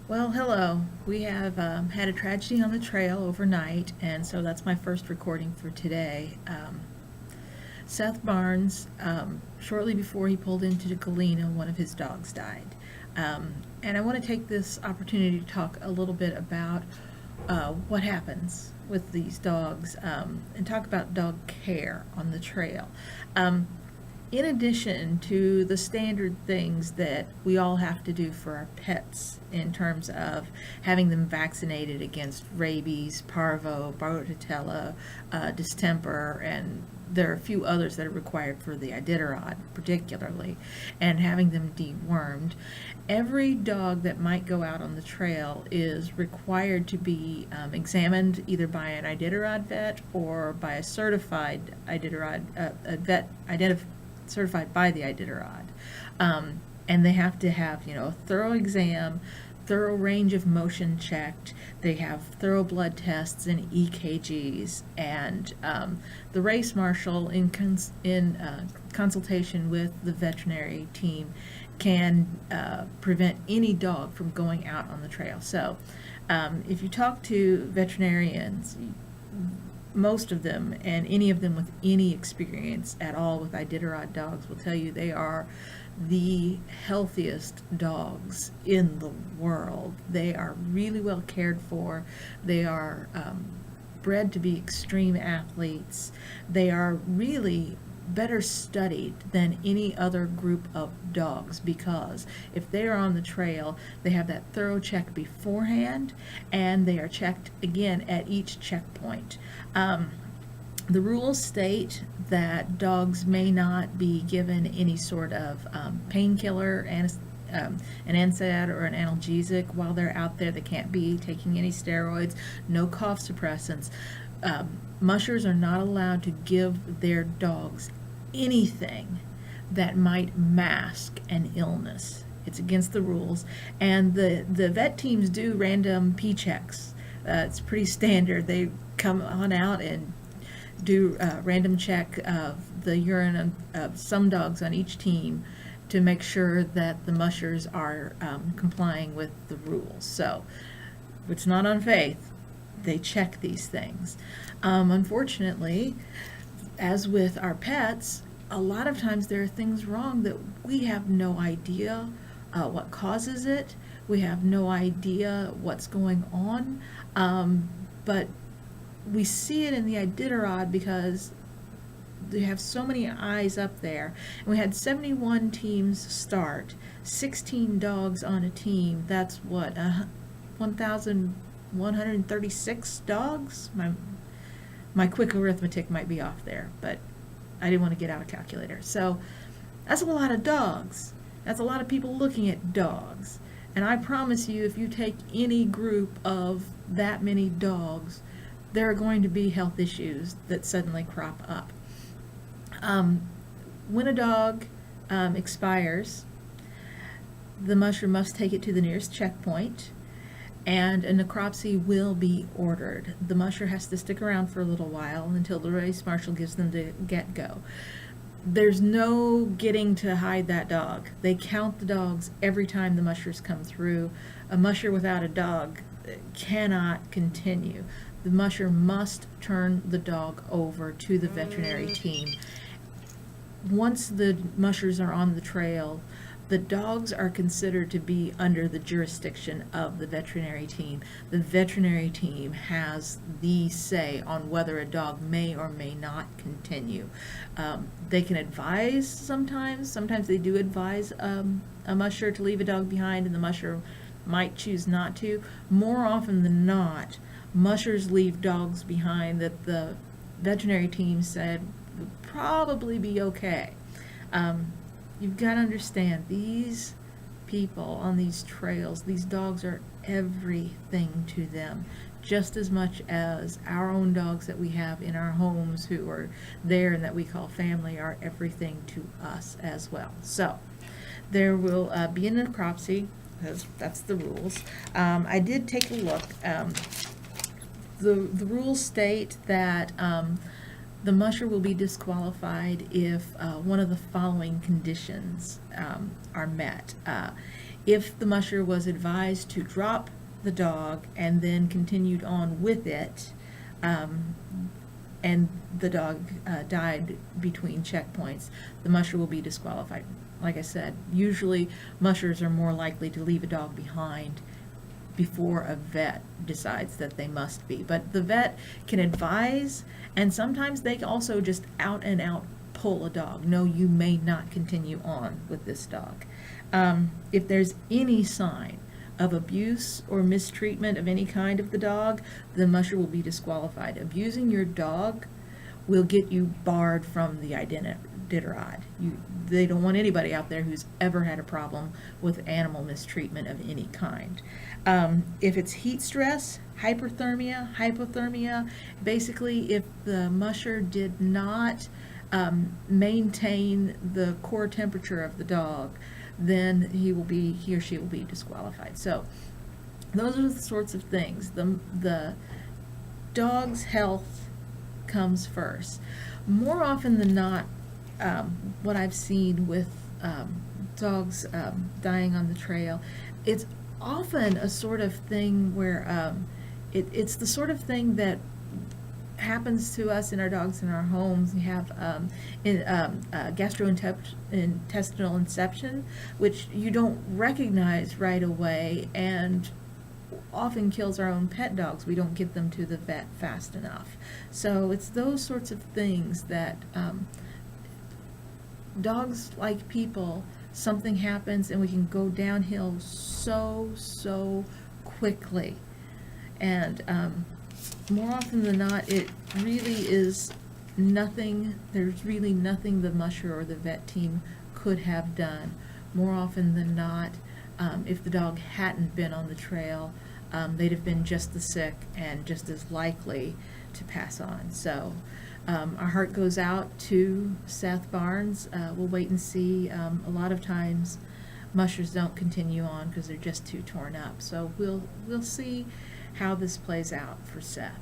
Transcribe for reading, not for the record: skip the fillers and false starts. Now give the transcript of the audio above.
Well, hello. We have had a tragedy on the trail overnight, and so that's my first recording for today. Seth Barnes, shortly before he pulled into Galena, one of his dogs died. And I want to take this opportunity to talk a little bit about what happens with these dogs and talk about dog care on the trail. In addition to the standard things that we all have to do for our pets in terms of having them vaccinated against rabies, parvo, bordetella, distemper, and there are a few others that are required for the Iditarod particularly, and having them dewormed. Every dog that might go out on the trail is required to be examined either by an Iditarod vet or by a certified Iditarod, a vet certified by the Iditarod. And they have to have, a thorough exam, thorough range of motion checked. They have thorough blood tests and EKGs, and the race marshal, in consultation with the veterinary team, can prevent any dog from going out on the trail. So, if you talk to veterinarians, most of them, and any of them with any experience at all with Iditarod dogs, will tell you they are the healthiest dogs in the world. They are really well cared for. They are bred to be extreme athletes. They are really better studied than any other group of dogs, because if they are on the trail, they have that thorough check beforehand, and they are checked again at each checkpoint. The rules state that dogs may not be given any sort of painkiller, an NSAID or an analgesic while they're out there. They can't be taking any steroids, no cough suppressants. Mushers are not allowed to give their dogs anything that might mask an illness. It's against the rules. And the vet teams do random P-checks. It's pretty standard. They come on out and do a random check of the urine of some dogs on each team to make sure that the mushers are complying with the rules. So it's not on faith. They check these things. Unfortunately, as with our pets, a lot of times there are things wrong that we have no idea what causes it. We have no idea what's going on, but we see it in the Iditarod because they have so many eyes up there. And we had 71 teams start, 16 dogs on a team. That's what, 1,136 dogs? My quick arithmetic might be off there, but I didn't want to get out a calculator. So that's a lot of dogs. That's a lot of people looking at dogs. And I promise you, if you take any group of that many dogs, there are going to be health issues that suddenly crop up. When a dog expires, the musher must take it to the nearest checkpoint, and a necropsy will be ordered. The musher has to stick around for a little while until the race marshal gives them the get-go. There's no getting to hide that dog. They count the dogs every time the mushers come through. A musher without a dog cannot continue. The musher must turn the dog over to the veterinary team. Once the mushers are on the trail, the dogs are considered to be under the jurisdiction of the veterinary team. The veterinary team has the say on whether a dog may or may not continue. They can advise sometimes. Sometimes they do advise a musher to leave a dog behind, and the musher might choose not to. More often than not, mushers leave dogs behind that the veterinary team said would probably be okay. You've got to understand, these people on these trails, these dogs are everything to them, just as much as our own dogs that we have in our homes who are there and that we call family are everything to us as well. So there will be a necropsy, because that's the rules. I did take a look. The rules state that the musher will be disqualified if one of the following conditions are met. If the musher was advised to drop the dog and then continued on with it, and the dog died between checkpoints, the musher will be disqualified. Like I said, usually mushers are more likely to leave a dog behind before a vet decides that they must be. But the vet can advise, and sometimes they also just out and out pull a dog. No, you may not continue on with this dog. If there's any sign of abuse or mistreatment of any kind of the dog, the musher will be disqualified. Abusing your dog will get you barred from the Iditarod. They don't want anybody out there who's ever had a problem with animal mistreatment of any kind. If it's heat stress, hypothermia, basically if the musher did not maintain the core temperature of the dog, then he or she will be disqualified. So those are the sorts of things. The dog's health comes first. More often than not, what I've seen with dogs dying on the trail, it's often a sort of thing where it's the sort of thing that happens to us in our dogs in our homes. We have gastrointestinal infection, which you don't recognize right away and often kills our own pet dogs. We don't get them to the vet fast enough. So it's those sorts of things that dogs, like people, something happens and we can go downhill so quickly. And more often than not, it really is nothing, there's really nothing the musher or the vet team could have done. More often than not, if the dog hadn't been on the trail, they'd have been just as sick and just as likely to pass on. So our heart goes out to Seth Barnes. We'll wait and see. A lot of times mushers don't continue on because they're just too torn up. So we'll see how this plays out for Seth.